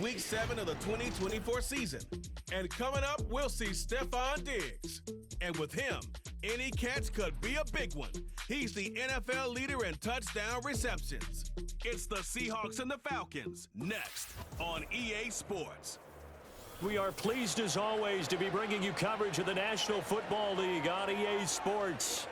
Week 7 of the 2024 season. And coming up, we'll see Stephon Diggs. And with him, any catch could be a big one. He's the NFL leader in touchdown receptions. It's the Seahawks and the Falcons, next on EA Sports. We are pleased as always to be bringing you coverage of the National Football League on EA Sports.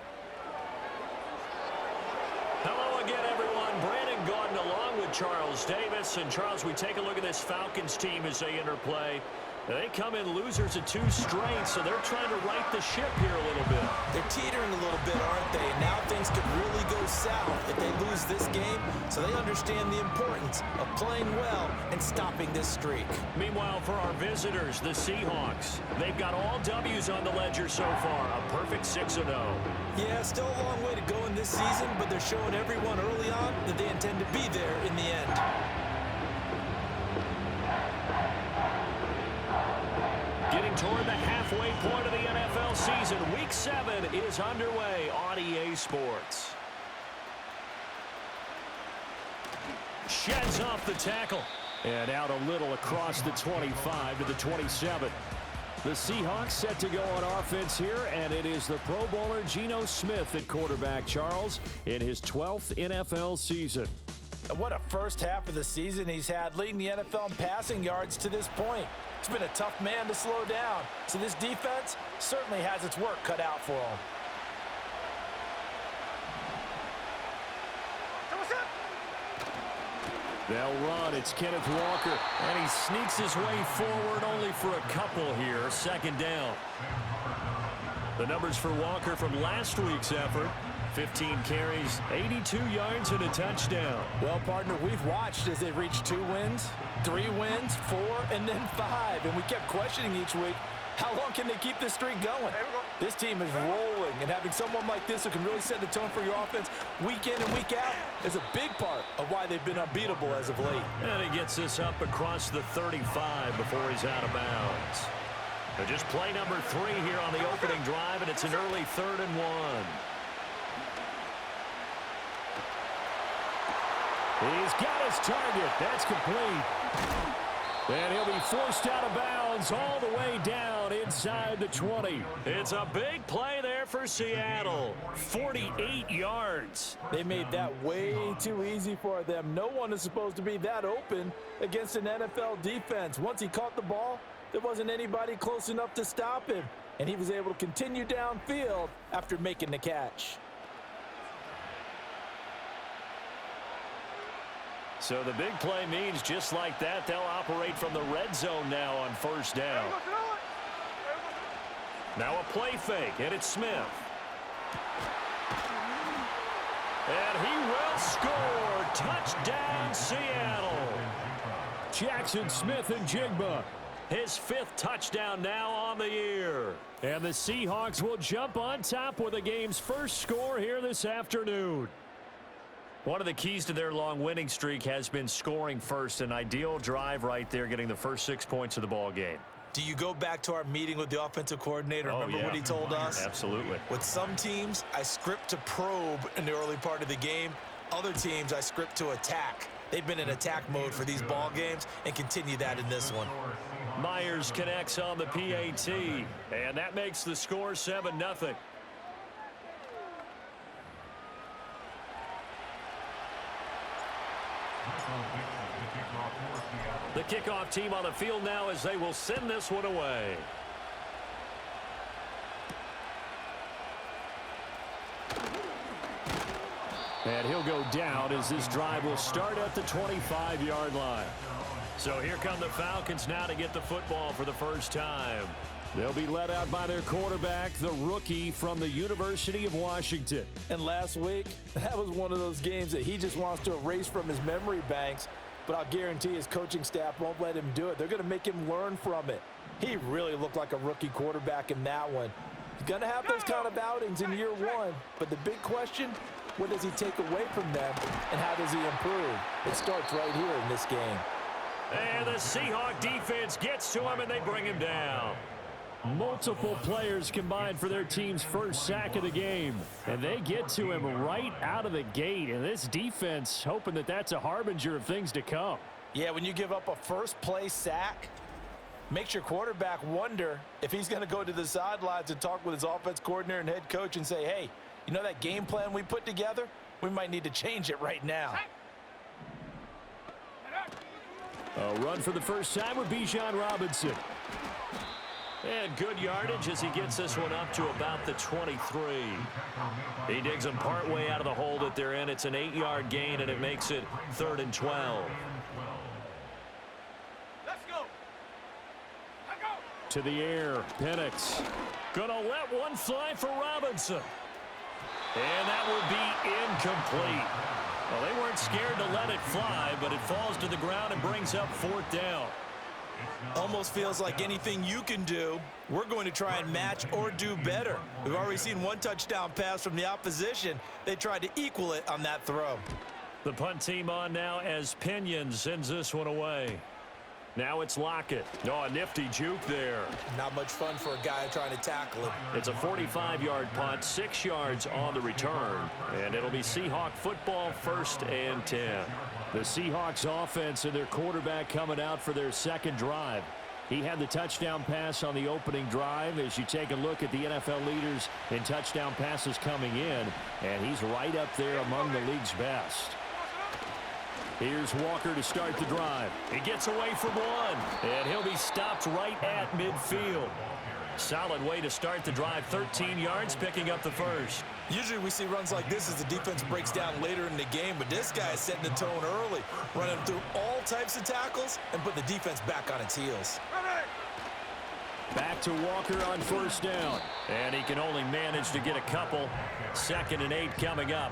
Hello again, everyone. Brandon Gordon along with Charles Davis. And Charles, we take a look at this Falcons team as they interplay. They come in losers of 2 straight, so they're trying to right the ship here a little bit. They're teetering a little bit, aren't they? And now things could really go south if they lose this game, so they understand the importance of playing well and stopping this streak. Meanwhile, for our visitors, the Seahawks, they've got all W's on the ledger so far, a perfect 6-0. Yeah, still a long way to go in this season, but they're showing everyone early on that they intend to be there in the end. Getting toward the halfway point of the NFL season, Week 7 is underway on EA Sports. Sheds off the tackle. And out a little across the 25 to the 27. The Seahawks set to go on offense here, and it is the Pro Bowler Geno Smith at quarterback, Charles, in his 12th NFL season. And what a first half of the season he's had, leading the NFL in passing yards to this point. He's been a tough man to slow down, so this defense certainly has its work cut out for him. They'll run. It's Kenneth Walker, and he sneaks his way forward only for a couple here. 2nd down. The numbers for Walker from last week's effort: 15 carries, 82 yards, and a touchdown. Well, partner, we've watched as they reached 2 wins, 3 wins, 4, and then 5. And we kept questioning each week, how long can they keep this streak going? This team is rolling, and having someone like this who can really set the tone for your offense week in and week out is a big part of why they've been unbeatable as of late. And he gets this up across the 35 before he's out of bounds. They're just play number 3 here on the opening drive, and it's an early 3rd and 1. He's got his target. That's complete. And he'll be forced out of bounds all the way down inside the 20. It's a big play there for Seattle. 48 yards. They made that way too easy for them. No one is supposed to be that open against an NFL defense. Once he caught the ball, there wasn't anybody close enough to stop him. And he was able to continue downfield after making the catch. So the big play means just like that, they'll operate from the red zone now on 1st down. Now a play fake, and it's Smith. And he will score. Touchdown, Seattle. Jackson Smith and Jigba. His 5th touchdown now on the year. And the Seahawks will jump on top with the game's first score here this afternoon. One of the keys to their long winning streak has been scoring first. An ideal drive right there, getting the first 6 points of the ball game. Do you go back to our meeting with the offensive coordinator? Remember what he told us? Absolutely. With some teams, I script to probe in the early part of the game. Other teams, I script to attack. They've been in attack mode for these ball games and continue that in this one. Myers connects on the PAT, and that makes the score 7-0. The kickoff team on the field now as they will send this one away. And he'll go down as this drive will start at the 25-yard line. So here come the Falcons now to get the football for the first time. They'll be led out by their quarterback, the rookie from the University of Washington. And last week, that was one of those games that he just wants to erase from his memory banks. But I'll guarantee his coaching staff won't let him do it. They're going to make him learn from it. He really looked like a rookie quarterback in that one. He's going to have those kind of outings in year 1. But the big question, what does he take away from them, and how does he improve? It starts right here in this game. And the Seahawk defense gets to him, and they bring him down. Multiple players combined for their team's first sack of the game. And they get to him right out of the gate. And this defense hoping that that's a harbinger of things to come. Yeah, when you give up a first-place sack, makes your quarterback wonder if he's going to go to the sidelines and talk with his offense coordinator and head coach and say, hey, you know that game plan we put together? We might need to change it right now. A run for the first time with Bijan Robinson. And good yardage as he gets this one up to about the 23. He digs them partway out of the hole that they're in. It's an 8-yard gain, and it makes it 3rd and 12. Let's go. To the air, Penix. Gonna let one fly for Robinson. And that will be incomplete. Well, they weren't scared to let it fly, but it falls to the ground and brings up 4th down. Almost feels like anything you can do, we're going to try and match or do better. We've already seen one touchdown pass from the opposition. They tried to equal it on that throw. The punt team on now as Pinion sends this one away. Now it's Lockett. Oh, a nifty juke there. Not much fun for a guy trying to tackle him. It's a 45-yard punt, 6 yards on the return. And it'll be Seahawk football, 1st and 10. The Seahawks offense and their quarterback coming out for their second drive. He had the touchdown pass on the opening drive. As you take a look at the NFL leaders in touchdown passes coming in, and he's right up there among the league's best. Here's Walker to start the drive. He gets away from one, and he'll be stopped right at midfield. Solid way to start the drive, 13 yards, picking up the first. Usually we see runs like this as the defense breaks down later in the game, but this guy is setting the tone early, running through all types of tackles and putting the defense back on its heels. Back to Walker on 1st down, and he can only manage to get a couple. 2nd and 8 coming up.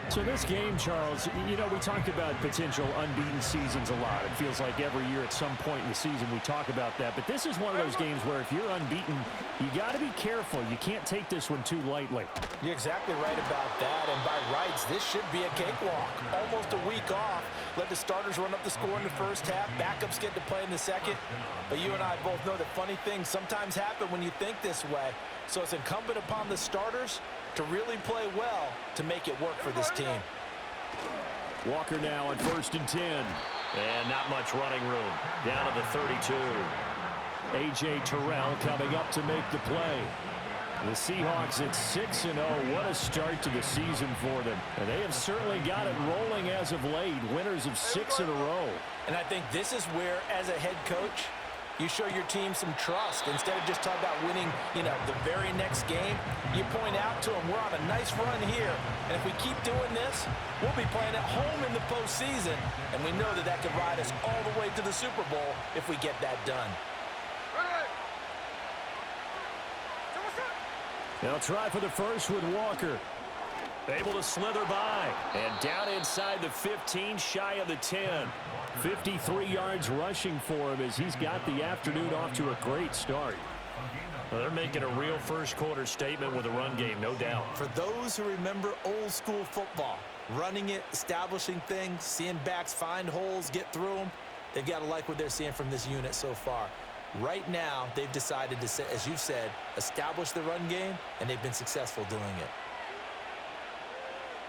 So this game, Charles, you know, we talked about potential unbeaten seasons a lot. It feels like every year at some point in the season we talk about that. But this is one of those games where if you're unbeaten, you got to be careful. You can't take this one too lightly. You're exactly right about that. And by rights, this should be a cakewalk. Almost a week off. Let the starters run up the score in the first half. Backups get to play in the second. But you and I both know that funny things sometimes happen when you think this way. So it's incumbent upon the starters to really play well to make it work for this team. Walker now on 1st and 10. And not much running room. Down to the 32. A.J. Terrell coming up to make the play. The Seahawks at 6-0. What a start to the season for them. And they have certainly got it rolling as of late. Winners of 6 in a row. And I think this is where, as a head coach, you show your team some trust. Instead of just talking about winning, you know, the very next game, you point out to them, we're on a nice run here. And if we keep doing this, we'll be playing at home in the postseason. And we know that that could ride us all the way to the Super Bowl if we get that done. They'll try for the first with Walker. Able to slither by. And down inside the 15, shy of the 10. 53 yards rushing for him as he's got the afternoon off to a great start. Well, they're making a real first-quarter statement with a run game, no doubt. For those who remember old-school football, running it, establishing things, seeing backs find holes, get through them, they've got to like what they're seeing from this unit so far. Right now, they've decided to, as you've said, establish the run game, and they've been successful doing it.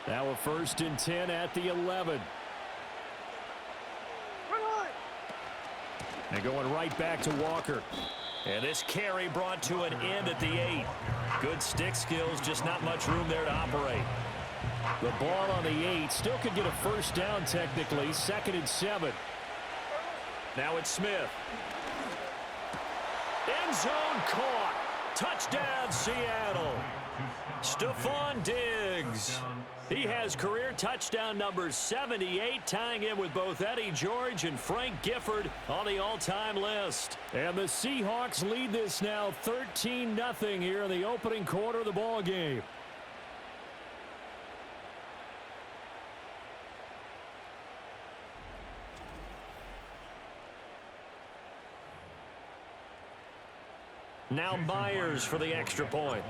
Now a 1st and 10 at the 11. And going right back to Walker. And this carry brought to an end at the 8. Good stick skills, just not much room there to operate. The ball on the 8 still could get a first down technically. 2nd and 7. Now it's Smith. End zone caught. Touchdown Seattle. Stephon Diggs. He has career touchdown number 78, tying in with both Eddie George and Frank Gifford on the all-time list. And the Seahawks lead this now 13-0 here in the opening quarter of the ball game. Now Myers for the extra point.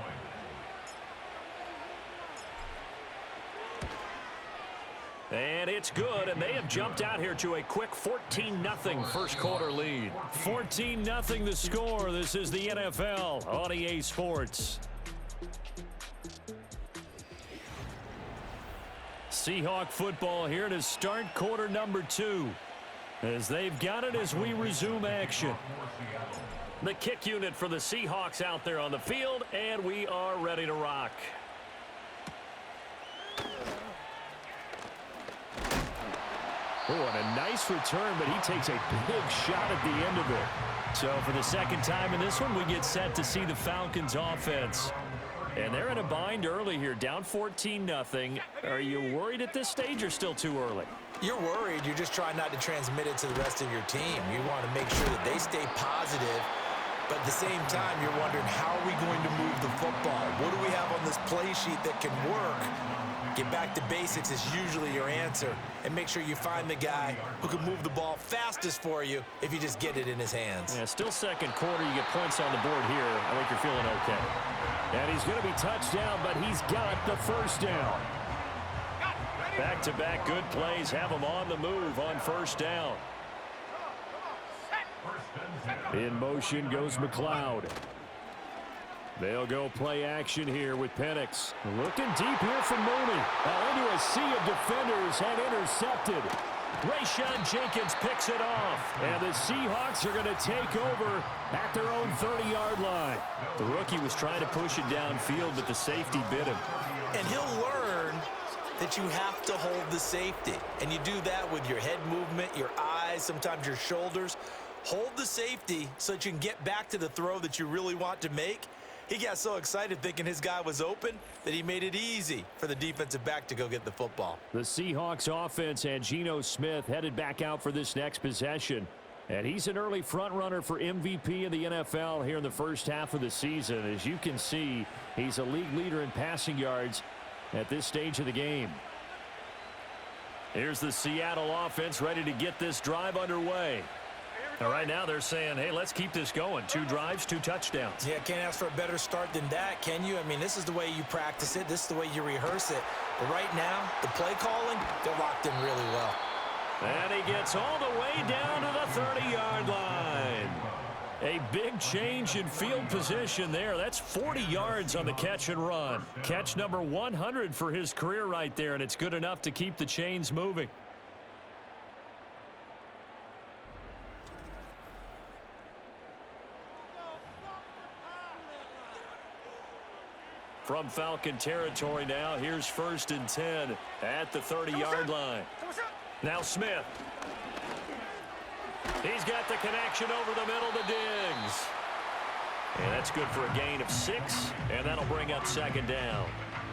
And it's good, and they have jumped out here to a quick 14-0 first quarter lead. 14-0 the score. This is the NFL on EA Sports. Seahawk football here to start quarter number 2. as they've got it as we resume action. The kick unit for the Seahawks out there on the field, and we are ready to rock. Oh, and a nice return, but he takes a big shot at the end of it. So for the second time in this one, we get set to see the Falcons offense. And they're in a bind early here, down 14-0. Are you worried at this stage or still too early? You're worried. You're just trying not to transmit it to the rest of your team. You want to make sure that they stay positive. But at the same time, you're wondering, how are we going to move the football? What do we have on this play sheet that can work? Get back to basics is usually your answer. And make sure you find the guy who can move the ball fastest for you if you just get it in his hands. Yeah, still second quarter. You get points on the board here. I think you're feeling okay. And he's going to be touched down, but he's got the first down. Back-to-back good plays have him on the move on first down. In motion goes McLeod. They'll go play action here with Penix. Looking deep here from Mooney. Into a sea of defenders and intercepted. Rayshon Jenkins picks it off. And the Seahawks are going to take over at their own 30-yard line. The rookie was trying to push it downfield, but the safety bit him. And he'll learn that you have to hold the safety. And you do that with your head movement, your eyes, sometimes your shoulders. Hold the safety so that you can get back to the throw that you really want to make. He got so excited thinking his guy was open that he made it easy for the defensive back to go get the football. The Seahawks offense and Geno Smith headed back out for this next possession. And he's an early front runner for MVP in the NFL here in the first half of the season. As you can see, he's a league leader in passing yards at this stage of the game. Here's the Seattle offense ready to get this drive underway. And right now they're saying, hey, let's keep this going. 2 drives, 2 touchdowns. Yeah, can't ask for a better start than that, can you? I mean, this is the way you practice it. This is the way you rehearse it. But right now, the play calling, they're locked in really well. And he gets all the way down to the 30-yard line. A big change in field position there. That's 40 yards on the catch and run. Catch number 100 for his career right there, and it's good enough to keep the chains moving. From Falcon territory now, here's 1st and 10 at the 30-yard line. Now Smith. He's got the connection over the middle to Diggs. And that's good for a gain of 6, and that'll bring up 2nd down.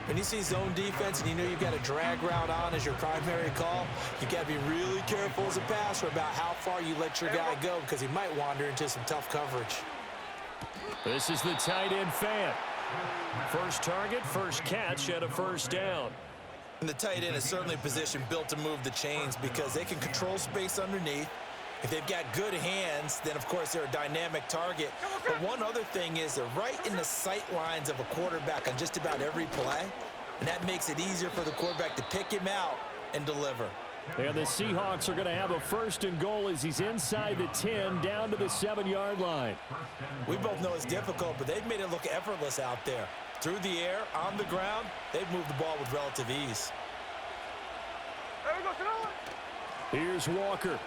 When you see zone defense and you know you've got a drag route on as your primary call, you got to be really careful as a passer about how far you let your guy go because he might wander into some tough coverage. This is the tight end Fant. First target, first catch at a 1st down. And the tight end is certainly a position built to move the chains because they can control space underneath. If they've got good hands, then, of course, they're a dynamic target. But one other thing is they're right in the sight lines of a quarterback on just about every play, and that makes it easier for the quarterback to pick him out and deliver. And the Seahawks are going to have a 1st and goal as he's inside the 10 down to the 7-yard line. We both know it's difficult, but they've made it look effortless out there. Through the air, on the ground, they've moved the ball with relative ease. Here's Walker.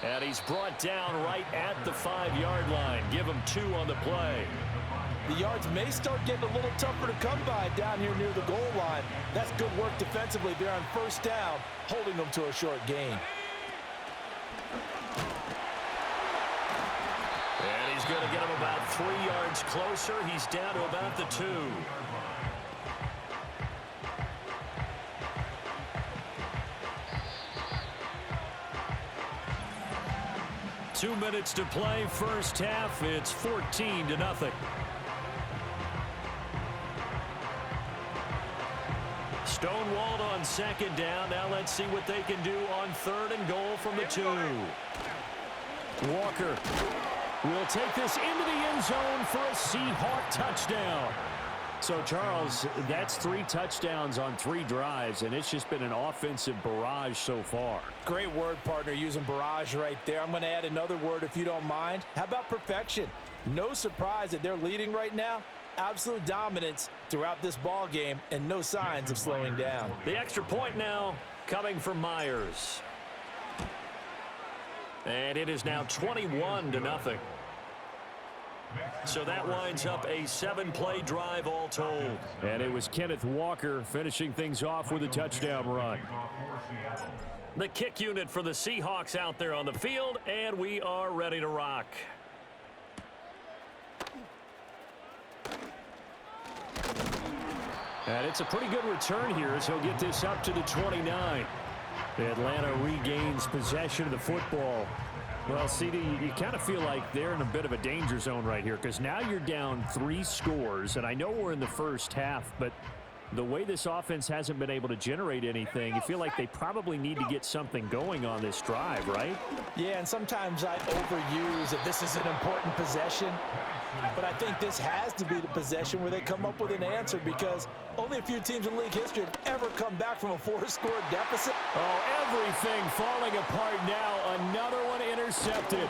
And he's brought down right at the 5-yard line. Give him 2 on the play. The yards may start getting a little tougher to come by down here near the goal line. That's good work defensively there on 1st down, holding them to a short gain. And he's going to get him about 3 yards closer. He's down to about the 2. 2 minutes to play, first half. It's 14-0. Stonewalled on 2nd down. Now let's see what they can do on 3rd and goal from the 2. Walker will take this into the end zone for a Seahawk touchdown. So, Charles, that's 3 touchdowns on 3 drives, and it's just been an offensive barrage so far. Great word, partner, using barrage right there. I'm going to add another word if you don't mind. How about perfection? No surprise that they're leading right now. Absolute dominance throughout this ball game and no signs of slowing down. The extra point now coming from Myers. And it is now 21-0. So that winds up a 7-play drive all told. And it was Kenneth Walker finishing things off with a touchdown run. The kick unit for the Seahawks out there on the field, and we are ready to rock. And it's a pretty good return here as he'll get this up to the 29. Atlanta regains possession of the football. Well, CD, you kind of feel like they're in a bit of a danger zone right here because now you're down 3 scores, and I know we're in the first half, but the way this offense hasn't been able to generate anything, you feel like they probably need to get something going on this drive, right? Yeah, and sometimes I overuse that this is an important possession, but I think this has to be the possession where they come up with an answer because only a few teams in league history have ever come back from a 4-score deficit. Oh, everything falling apart now. Another one intercepted.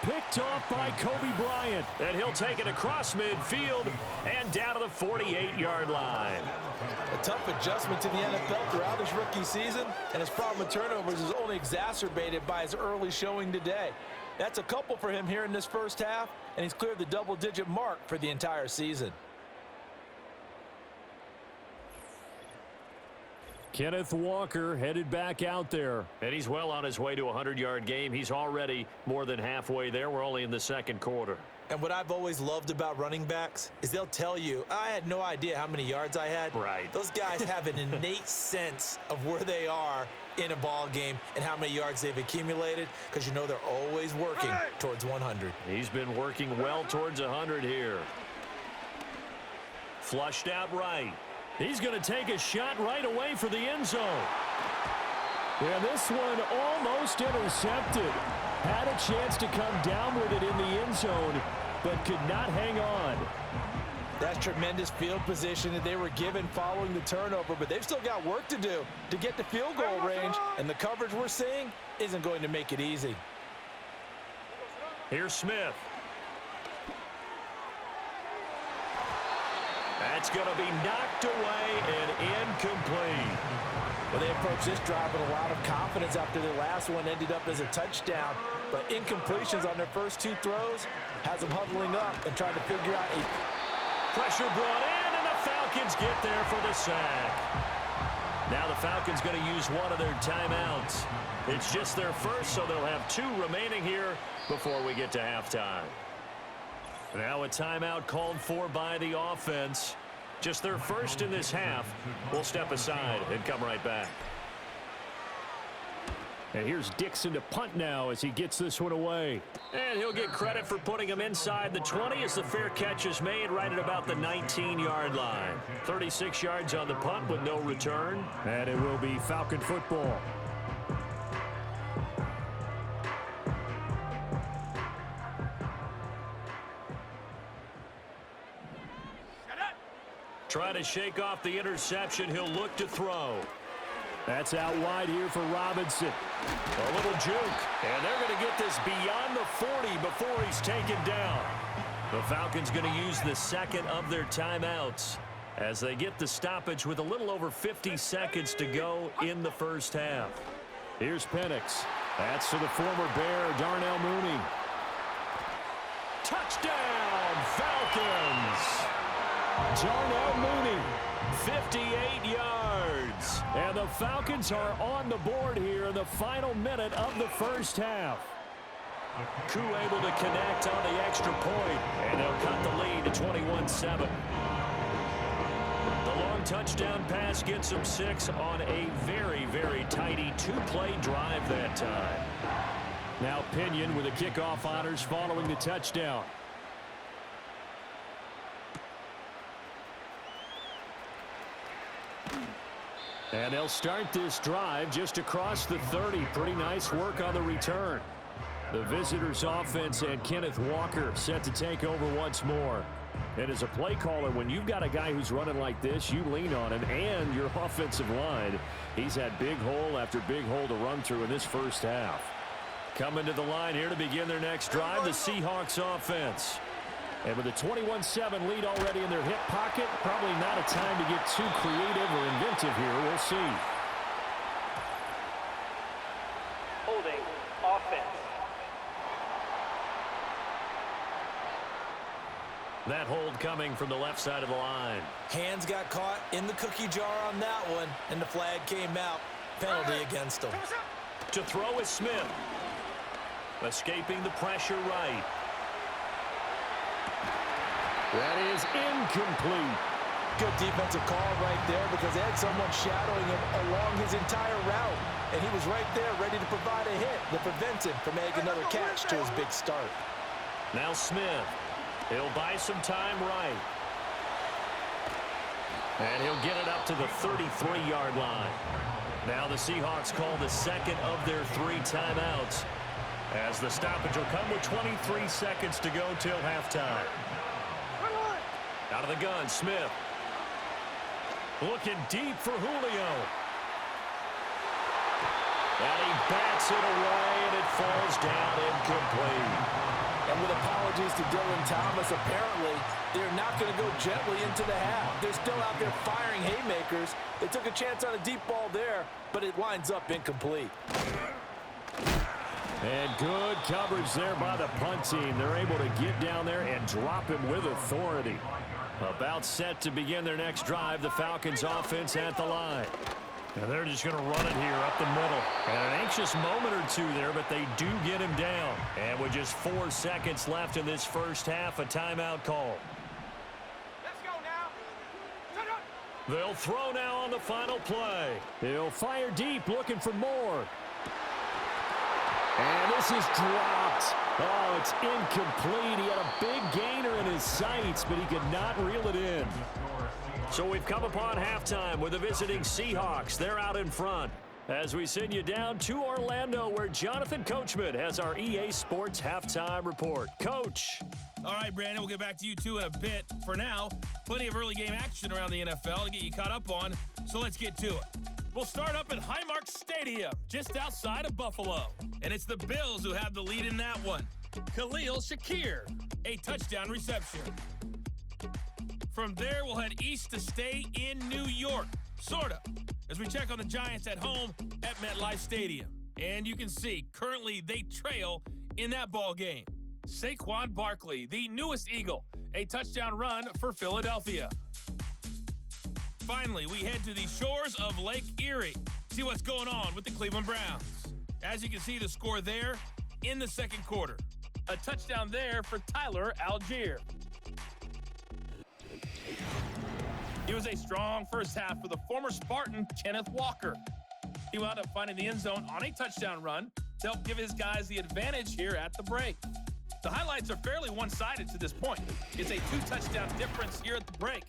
Picked off by Kobe Bryant. And he'll take it across midfield and down to the 48-yard line. A tough adjustment to the NFL throughout his rookie season, and his problem with turnovers is only exacerbated by his early showing today. That's a couple for him here in this first half, and he's cleared the double-digit mark for the entire season. Kenneth Walker headed back out there. And he's well on his way to a 100-yard game. He's already more than halfway there. We're only in the second quarter. And what I've always loved about running backs is they'll tell you, I had no idea how many yards I had. Right. Those guys have an innate sense of where they are in a ball game and how many yards they've accumulated because you know they're always working towards 100. He's been working well towards 100 here. Flushed out right. He's going to take a shot right away for the end zone. And this one almost intercepted. Had a chance to come down with it in the end zone, but could not hang on. That's tremendous field position that they were given following the turnover, but they've still got work to do to get to field goal range, and the coverage we're seeing isn't going to make it easy. Here's Smith. That's going to be knocked away and incomplete. Well, they approached this drive with a lot of confidence after their last one ended up as a touchdown, but incompletions on their first 2 throws has them huddling up and trying to figure out a pressure brought in, and the Falcons get there for the sack. Now the Falcons going to use one of their timeouts. It's just their first, so they'll have 2 remaining here before we get to halftime. Now a timeout called for by the offense. Just their first in this half. We'll step aside and come right back. And here's Dixon to punt now as he gets this one away. And he'll get credit for putting him inside the 20 as the fair catch is made right at about the 19-yard line. 36 yards on the punt with no return. And it will be Falcon football. Trying to shake off the interception. He'll look to throw. That's out wide here for Robinson. A little juke. And they're going to get this beyond the 40 before he's taken down. The Falcons going to use the second of their timeouts as they get the stoppage with a little over 50 seconds to go in the first half. Here's Penix. That's to the former Bear, Darnell Mooney. Touchdown, Falcons! Darnell Mooney, 58 yards. And the Falcons are on the board here in the final minute of the first half. Koo able to connect on the extra point, and they'll cut the lead to 21-7. The long touchdown pass gets them 6 on a very, very tidy 2-play drive that time. Now Pinion with the kickoff honors following the touchdown. And they'll start this drive just across the 30. Pretty nice work on the return. The visitors' offense and Kenneth Walker set to take over once more. And as a play caller, when you've got a guy who's running like this, you lean on him and your offensive line. He's had big hole after big hole to run through in this first half. Coming to the line here to begin their next drive, the Seahawks offense. And with a 21-7 lead already in their hip pocket, probably not a time to get too creative or inventive here. We'll see. Holding That hold coming from the left side of the line. Hands got caught in the cookie jar on that one, and the flag came out. Penalty against him. To throw is Smith. Escaping the pressure right. That is incomplete. Good defensive call right there because they had someone shadowing him along his entire route. And he was right there ready to provide a hit that prevents him from making another catch to his big start. Now Smith. He'll buy some time right. And he'll get it up to the 33-yard line. Now the Seahawks call the second of their 3 timeouts, as the stoppage will come with 23 seconds to go till halftime. Out of the gun, Smith. Looking deep for Julio. And he bats it away, and it falls down incomplete. And with apologies to Dylan Thomas, apparently they're not going to go gently into the half. They're still out there firing haymakers. They took a chance on a deep ball there, but it winds up incomplete. And good coverage there by the punt team. They're able to get down there and drop him with authority. About set to begin their next drive, the Falcons offense at the line. And they're just going to run it here up the middle. And an anxious moment or two there, but they do get him down. And with just 4 seconds left in this first half, a timeout call. Let's go now. They'll throw now on the final play. He'll fire deep, looking for more. And this is dropped. Oh, it's incomplete. He had a big gainer in his sights, but he could not reel it in. So we've come upon halftime with the visiting Seahawks. They're out in front as we send you down to Orlando, where Jonathan Coachman has our EA Sports halftime report. Coach. All right, Brandon, we'll get back to you two in a bit. For now, plenty of early game action around the NFL to get you caught up on, so let's get to it. We'll start up at Highmark Stadium, just outside of Buffalo. And it's the Bills who have the lead in that one. Khalil Shakir, a touchdown reception. From there, we'll head east to stay in New York, sort of, as we check on the Giants at home at MetLife Stadium. And you can see, currently they trail in that ball game. Saquon Barkley, the newest Eagle, a touchdown run for Philadelphia. Finally, we head to the shores of Lake Erie, see what's going on with the Cleveland Browns. As you can see, the score there in the second quarter. A touchdown there for Tyler Algier. It was a strong first half for the former Spartan Kenneth Walker. He wound up finding the end zone on a touchdown run to help give his guys the advantage here at the break. The highlights are fairly one-sided to this point. It's a 2-touchdown difference here at the break,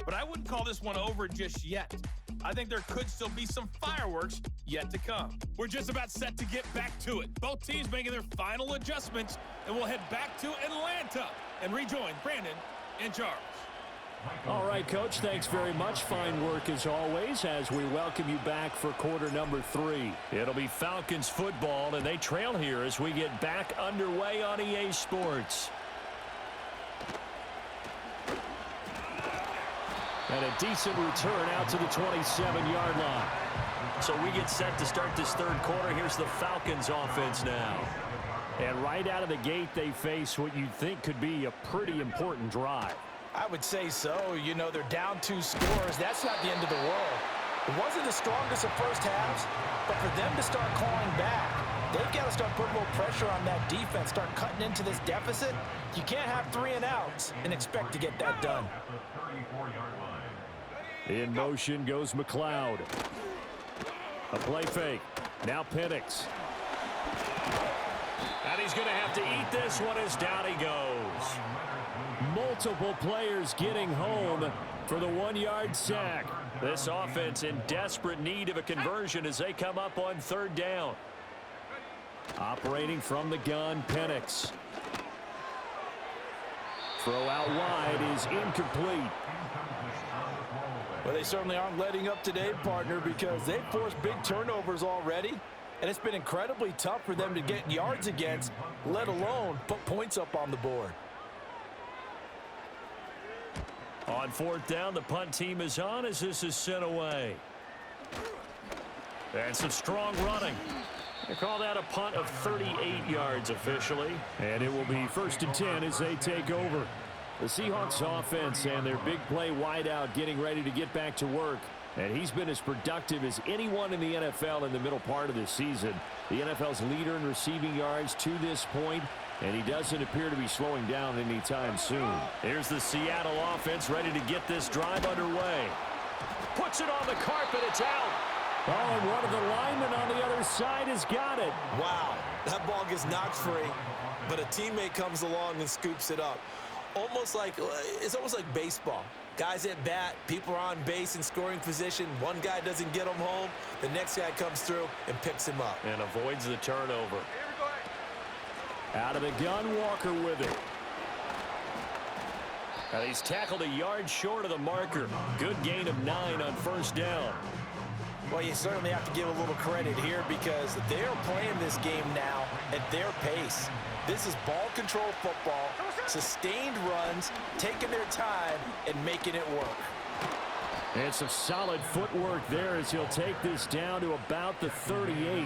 but I wouldn't call this one over just yet. I think there could still be some fireworks yet to come. We're just about set to get back to it. Both teams making their final adjustments, and we'll head back to Atlanta and rejoin Brandon and Charles. All right, Coach, thanks very much. Fine work as always as we welcome you back for quarter number 3. It'll be Falcons football, and they trail here as we get back underway on EA Sports. And a decent return out to the 27-yard line. So we get set to start this third quarter. Here's the Falcons offense now. And right out of the gate, they face what you'd think could be a pretty important drive. I would say so. You know, they're down 2 scores. That's not the end of the world. It wasn't the strongest of first halves, but for them to start clawing back, they've got to start putting a little pressure on that defense, start cutting into this deficit. You can't have 3 and outs and expect to get that done. In motion goes McLeod. A play fake. Now Penix. And he's going to have to eat this one as down he goes. Multiple players getting home for the 1-yard sack. This offense in desperate need of a conversion as they come up on third down. Operating from the gun, Penix. Throw out wide is incomplete. Well, they certainly aren't letting up today, partner, because they've forced big turnovers already, and it's been incredibly tough for them to get yards against, let alone put points up on the board. On fourth down, the punt team is on as this is sent away. And some strong running. They call that a punt of 38 yards officially. And it will be 1st and 10 as they take over. The Seahawks offense and their big play wideout getting ready to get back to work. And he's been as productive as anyone in the NFL in the middle part of this season. The NFL's leader in receiving yards to this point, and he doesn't appear to be slowing down anytime soon. Here's the Seattle offense ready to get this drive underway. Puts it on the carpet. It's out. Oh, and one of the linemen on the other side has got it. Wow, that ball gets knocked free, but a teammate comes along and scoops it up. It's almost like baseball. Guys at bat, people are on base in scoring position. One guy doesn't get him home. The next guy comes through and picks him up. And avoids the turnover. Out of the gun, Walker with it. And he's tackled a yard short of the marker. Good gain of 9 on first down. Well, you certainly have to give a little credit here because they're playing this game now at their pace. This is ball control football, sustained runs, taking their time, and making it work. And some solid footwork there as he'll take this down to about the 38.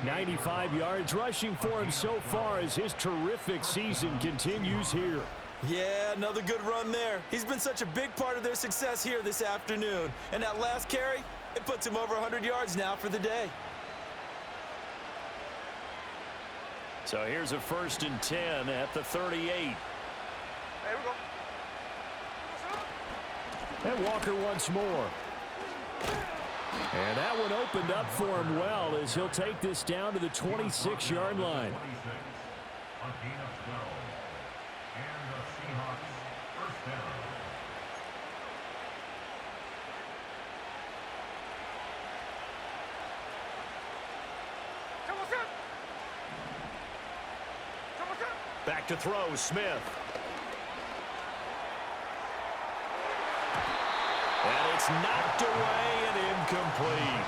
95 yards rushing for him so far as his terrific season continues here. Yeah, another good run there. He's been such a big part of their success here this afternoon. And that last carry, it puts him over 100 yards now for the day. So here's a 1st and 10 at the 38. There we go. And Walker once more. And that one opened up for him well as he'll take this down to the 26-yard line. Back to throw, Smith. And it's knocked away and incomplete.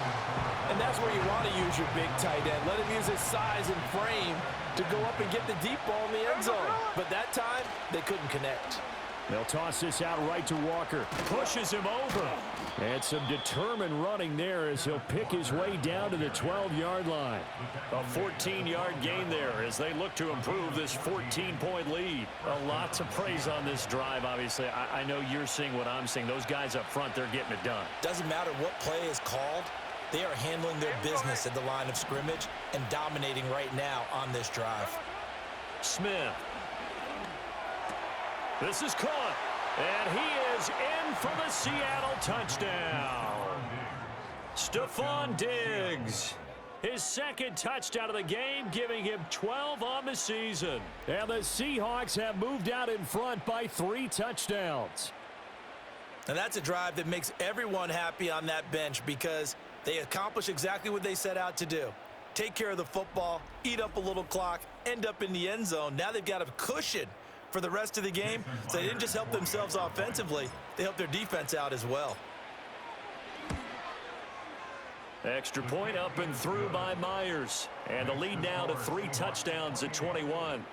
And that's where you want to use your big tight end. Let him use his size and frame to go up and get the deep ball in the end zone. But that time, they couldn't connect. They'll toss this out right to Walker. Pushes him over. And some determined running there as he'll pick his way down to the 12-yard line. A 14-yard gain there as they look to improve this 14-point lead. A lot to praise on this drive, obviously. I know you're seeing what I'm seeing. Those guys up front, they're getting it done. Doesn't matter what play is called. They are handling their business at the line of scrimmage and dominating right now on this drive. Smith. This is caught. And he is in for the Seattle touchdown. Stephon Diggs. His 2nd touchdown of the game, giving him 12 on the season. And the Seahawks have moved out in front by 3 touchdowns. And that's a drive that makes everyone happy on that bench because they accomplish exactly what they set out to do. Take care of the football, eat up a little clock, end up in the end zone. Now they've got a cushion for the rest of the game, so they didn't just help themselves offensively, they helped their defense out as well. Extra point up and through by Myers. And the lead now to 3 touchdowns at 21.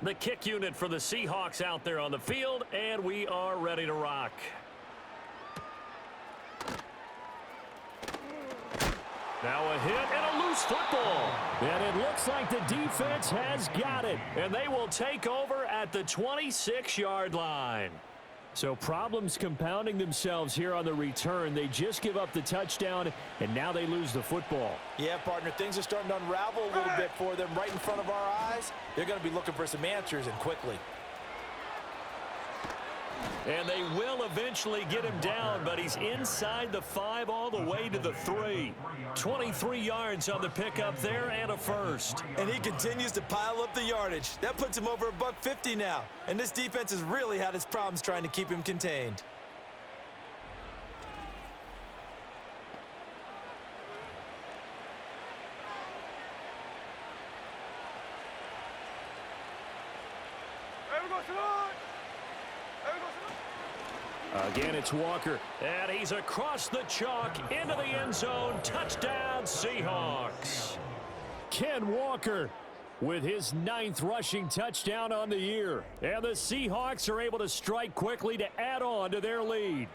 The kick unit for the Seahawks out there on the field, and we are ready to rock. Now a hit and a loose football. And it looks like the defense has got it. And they will take over at the 26-yard line. So problems compounding themselves here on the return. They just give up the touchdown, and now they lose the football. Yeah, partner, things are starting to unravel a little bit for them right in front of our eyes. They're going to be looking for some answers, and quickly. And they will eventually get him down, but he's inside the 5 all the way to the 3. 23 yards on the pickup there and a first. And he continues to pile up the yardage. That puts him over $150 now. And this defense has really had its problems trying to keep him contained. Again, it's Walker. And he's across the chalk into the end zone. Touchdown, Seahawks. Ken Walker with his 9th rushing touchdown on the year. And the Seahawks are able to strike quickly to add on to their lead.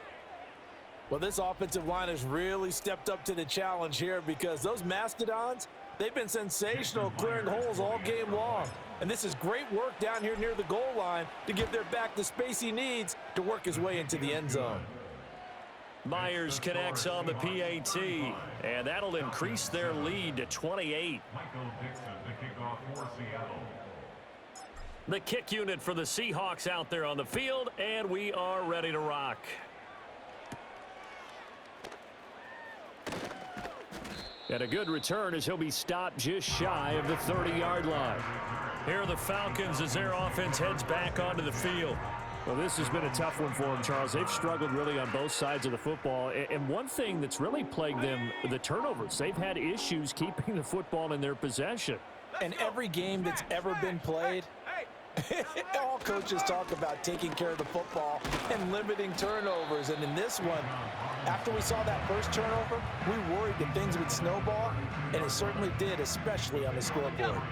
Well, this offensive line has really stepped up to the challenge here because those Mastodons, They've been sensational clearing holes all game long. And this is great work down here near the goal line to give their back the space he needs to work his way into the end zone. Myers connects on the PAT, and that'll increase their lead to 28. The kick unit for the Seahawks out there on the field, and we are ready to rock. And a good return as he'll be stopped just shy of the 30-yard line. Here are the Falcons as their offense heads back onto the field. Well, this has been a tough one for them, Charles. They've struggled really on both sides of the football. And one thing that's really plagued them, the turnovers. They've had issues keeping the football in their possession. And every game that's ever been played, all coaches talk about taking care of the football and limiting turnovers. And in this one, after we saw that first turnover, we worried that things would snowball, and it certainly did, especially on the scoreboard.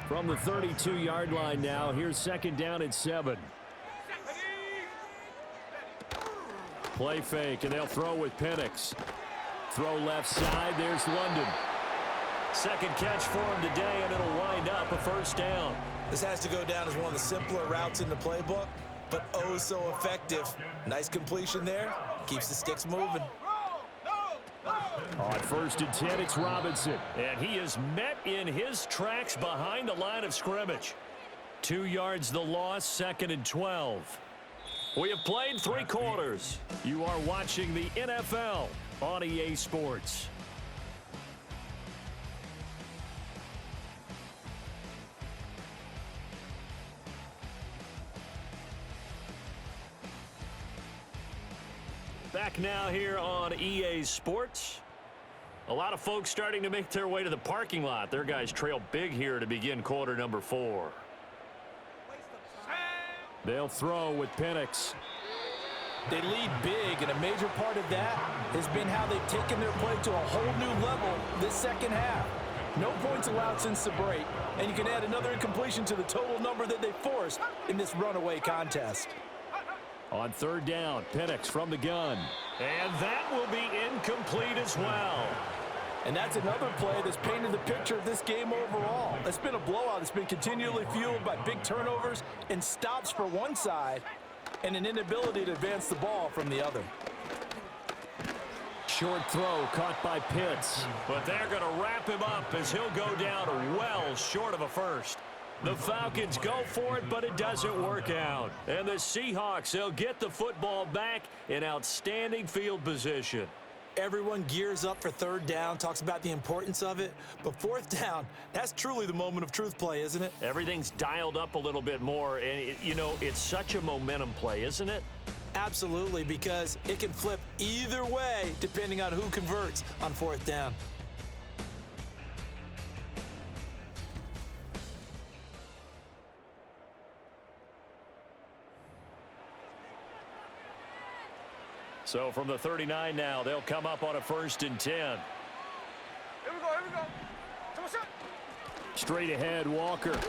From the 32-yard line now, here's second down and 7. Play fake, and they'll throw with Penix. Throw left side, there's London. Second catch for him today, and it'll wind up a first down. This has to go down as one of the simpler routes in the playbook, but oh so effective. Nice completion there. Keeps the sticks moving. On first and 10, it's Robinson. And he is met in his tracks behind the line of scrimmage. 2 yards the loss, second and 12. We have played 3 quarters. You are watching the NFL on EA Sports. Back now here on EA Sports. A lot of folks starting to make their way to the parking lot. Their guys trail big here to begin quarter number 4. They'll throw with Penix. They lead big, and a major part of that has been how they've taken their play to a whole new level this second half. No points allowed since the break, and you can add another incompletion to the total number that they forced in this runaway contest. On third down, Penix from the gun. And that will be incomplete as well. And that's another play that's painted the picture of this game overall. It's been a blowout. It's been continually fueled by big turnovers and stops for one side and an inability to advance the ball from the other. Short throw caught by Pitts. But they're going to wrap him up as he'll go down well short of a first. The Falcons go for it, but it doesn't work out. And the Seahawks, they'll get the football back in outstanding field position. Everyone gears up for third down, talks about the importance of it. But fourth down, that's truly the moment of truth play, isn't it? Everything's dialed up a little bit more. And, it's such a momentum play, isn't it? Absolutely, because it can flip either way depending on who converts on fourth down. So from the 39 now, they'll come up on a first and 10. Here we go. Come on, shot. Straight ahead, Walker.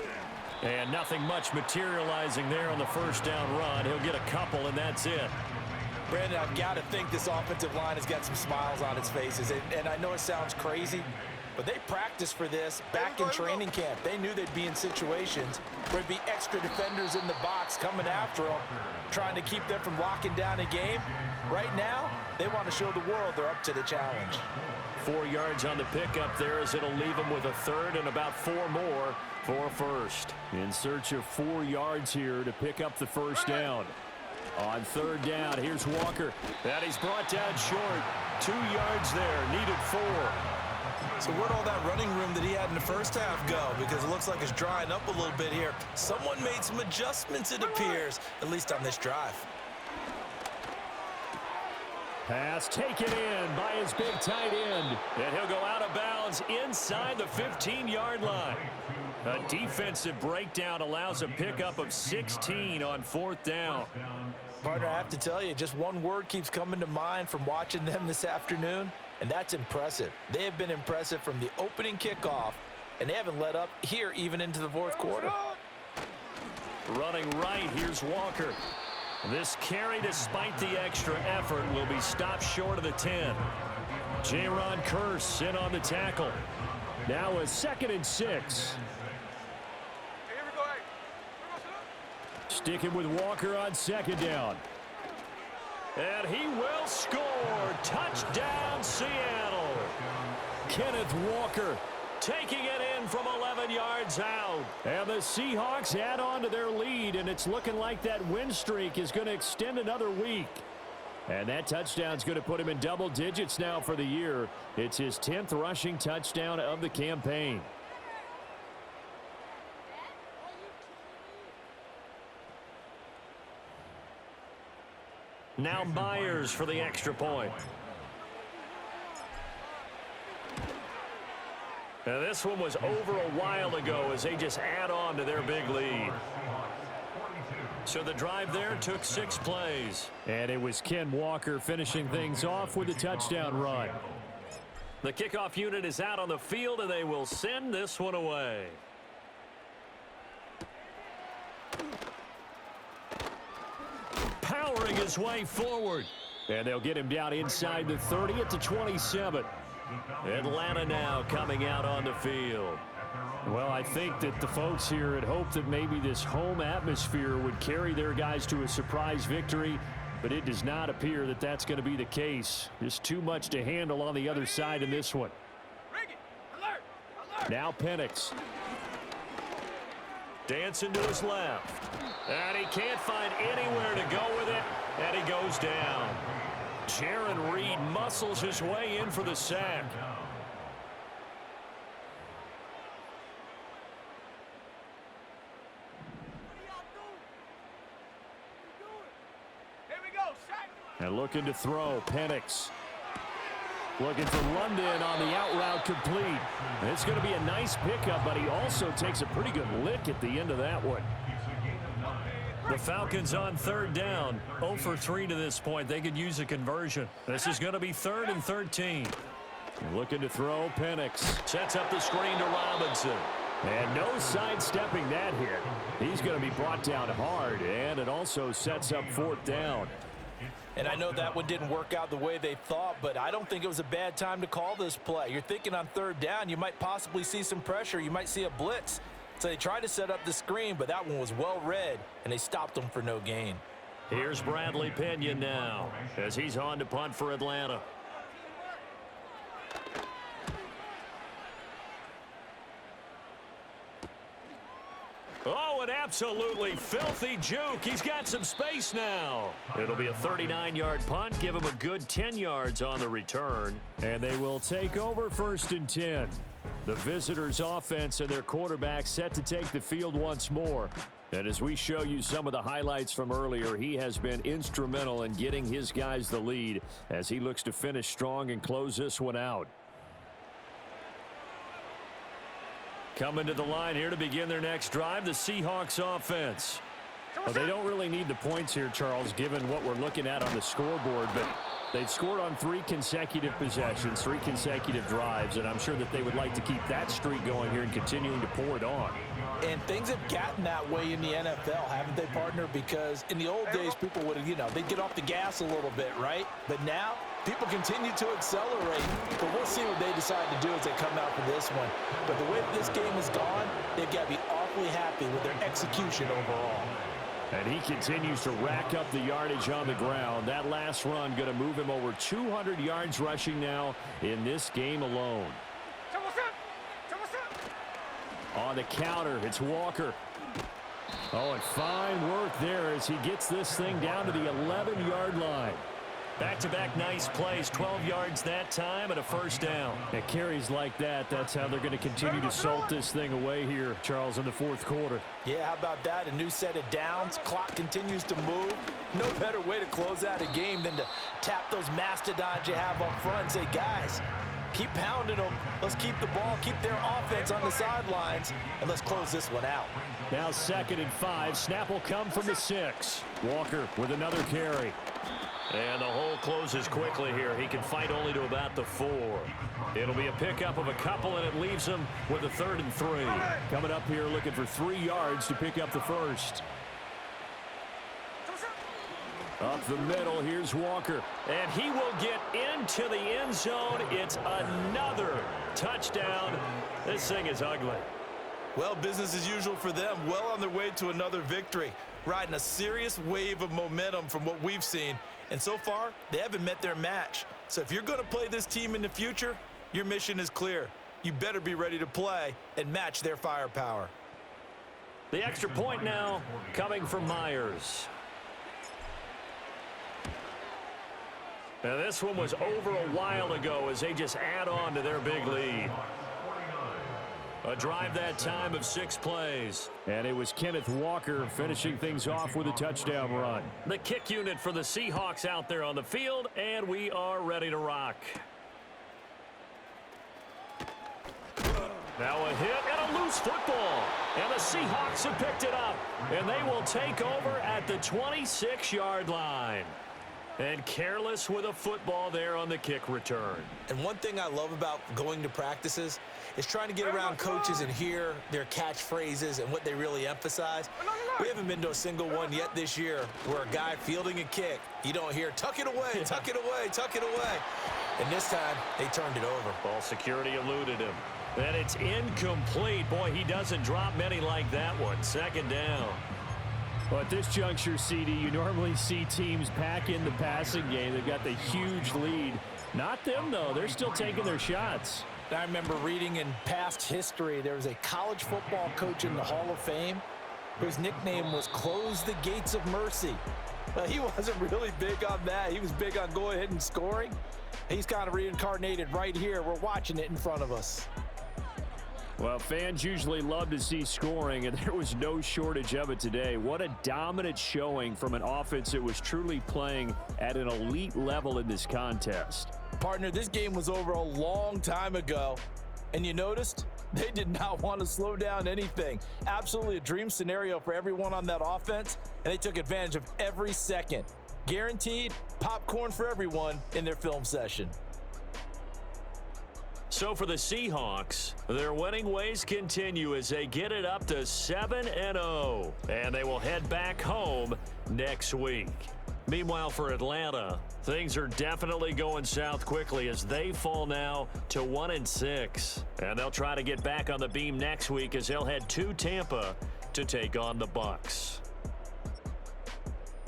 And nothing much materializing there on the first down run. He'll get a couple, and that's it. Brandon, I've got to think this offensive line has got some smiles on its faces. And I know it sounds crazy, but they practiced for this back in training camp. They knew they'd be in situations where there'd be extra defenders in the box coming after them, trying to keep them from locking down a game. Right now, they want to show the world they're up to the challenge. 4 yards on the pickup there as it'll leave them with a third and about 4 more for a first. In search of 4 yards here to pick up the first down. On third down, here's Walker. And he's brought down short. 2 yards there, needed 4. So where'd all that running room that he had in the first half go? Because it looks like it's drying up a little bit here. Someone made some adjustments, it appears, at least on this drive. Pass taken in by his big tight end. And he'll go out of bounds inside the 15-yard line. A defensive breakdown allows a pickup of 16 on fourth down. Partner, I have to tell you, just one word keeps coming to mind from watching them this afternoon, and that's impressive. They have been impressive from the opening kickoff, and they haven't let up here even into the fourth quarter. Running right, here's Walker. This carry, despite the extra effort, will be stopped short of the 10. Jaron Kearse in on the tackle. Now a 2nd and 6. Hey, here we go. Hey. Here we go. Sticking with Walker on 2nd down. And he will score. Touchdown, Seattle. Kenneth Walker taking it in from 11 yards out. And the Seahawks add on to their lead, and it's looking like that win streak is going to extend another week. And that touchdown's going to put him in double digits now for the year. It's his 10th rushing touchdown of the campaign. Now Myers for the extra point. Now this one was over a while ago as they just add on to their big lead. So the drive there took 6 plays. And it was Ken Walker finishing things off with a touchdown run. The kickoff unit is out on the field, and they will send this one away. Powering his way forward. And they'll get him down inside the 30 at the 27. Atlanta now coming out on the field. Well, I think that the folks here had hoped that maybe this home atmosphere would carry their guys to a surprise victory, but it does not appear that that's going to be the case. Just too much to handle on the other side in this one. Now Penix. Dancing to his left. And he can't find anywhere to go with it, and he goes down. Jaron Reed muscles his way in for the sack. And looking to throw, Penix. Looking for London on the out route complete. And it's going to be a nice pickup, but he also takes a pretty good lick at the end of that one. The Falcons on 3rd down. 0 for 3 to this point. They could use a conversion. This is going to be 3rd and 13. Looking to throw, Penix. Sets up the screen to Robinson. And no sidestepping that hit. He's going to be brought down hard, and it also sets up 4th down. And I know that one didn't work out the way they thought, but I don't think it was a bad time to call this play. You're thinking on 3rd down, you might possibly see some pressure. You might see a blitz. So they tried to set up the screen, but that one was well read, and they stopped them for no gain. Here's Bradley Pinion now as he's on to punt for Atlanta. Oh, an absolutely filthy juke. He's got some space now. It'll be a 39-yard punt. Give him a good 10 yards on the return. And they will take over 1st and 10. The visitors' offense and their quarterback set to take the field once more. And as we show you some of the highlights from earlier, he has been instrumental in getting his guys the lead as he looks to finish strong and close this one out. Coming to the line here to begin their next drive, the Seahawks offense. Well, they don't really need the points here, Charles, given what we're looking at on the scoreboard, but they've scored on 3 consecutive possessions, 3 consecutive drives, and I'm sure that they would like to keep that streak going here and continuing to pour it on. And things have gotten that way in the NFL, haven't they, partner? Because in the old days, people would have, they'd get off the gas a little bit, right? But now, people continue to accelerate. But we'll see what they decide to do as they come out for this one. But the way this game has gone, they've got to be awfully happy with their execution overall. And he continues to rack up the yardage on the ground. That last run going to move him over 200 yards rushing now in this game alone. On the counter, it's Walker. Oh, and fine work there as he gets this thing down to the 11-yard line. Back-to-back nice plays, 12 yards that time and a 1st down. It carries like that. That's how they're going to continue to salt this thing away here, Charles, in the 4th quarter. Yeah, how about that? A new set of downs. Clock continues to move. No better way to close out a game than to tap those mastodons you have up front and say, guys, keep pounding them. Let's keep the ball, keep their offense on the sidelines, and let's close this one out. Now 2nd and 5. Snap will come from the 6. Walker with another carry. And the hole closes quickly here. He can fight only to about the 4. It'll be a pickup of a couple, and it leaves him with a 3rd and 3. Coming up here looking for 3 yards to pick up the 1st. Up the middle, here's Walker. And he will get into the end zone. It's another touchdown. This thing is ugly. Well, business as usual for them. Well on their way to another victory. Riding a serious wave of momentum from what we've seen. And so far, they haven't met their match. So if you're going to play this team in the future, your mission is clear. You better be ready to play and match their firepower. The extra point now coming from Myers. Now this one was over a while ago as they just add on to their big lead. A drive that time of 6 plays. And it was Kenneth Walker finishing things off with a touchdown run. The kick unit for the Seahawks out there on the field, and we are ready to rock. Now a hit and a loose football. And the Seahawks have picked it up. And they will take over at the 26-yard line. And careless with a football there on the kick return. And one thing I love about going to practices is trying to get around coaches and hear their catchphrases and what they really emphasize. We haven't been to a single one yet this year where a guy fielding a kick, you don't hear, tuck it away, tuck it away, tuck it away. And this time, they turned it over. Ball security eluded him. And it's incomplete. Boy, he doesn't drop many like that one. 2nd down. Well, at this juncture, CD, you normally see teams pack in the passing game. They've got the huge lead. Not them, though. They're still taking their shots. I remember reading in past history, there was a college football coach in the Hall of Fame whose nickname was Close the Gates of Mercy. He wasn't really big on that. He was big on going ahead and scoring. He's kind of reincarnated right here. We're watching it in front of us. Well, fans usually love to see scoring, and there was no shortage of it today. What a dominant showing from an offense that was truly playing at an elite level in this contest. Partner, this game was over a long time ago, and you noticed they did not want to slow down anything. Absolutely a dream scenario for everyone on that offense, and they took advantage of every second. Guaranteed popcorn for everyone in their film session. So for the Seahawks, their winning ways continue as they get it up to 7-0, and they will head back home next week. Meanwhile, for Atlanta, things are definitely going south quickly as they fall now to 1-6. And they'll try to get back on the beam next week as they'll head to Tampa to take on the Bucs.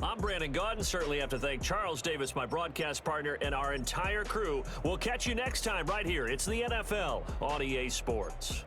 I'm Brandon Gaudin. Certainly have to thank Charles Davis, my broadcast partner, and our entire crew. We'll catch you next time right here. It's the NFL on EA Sports.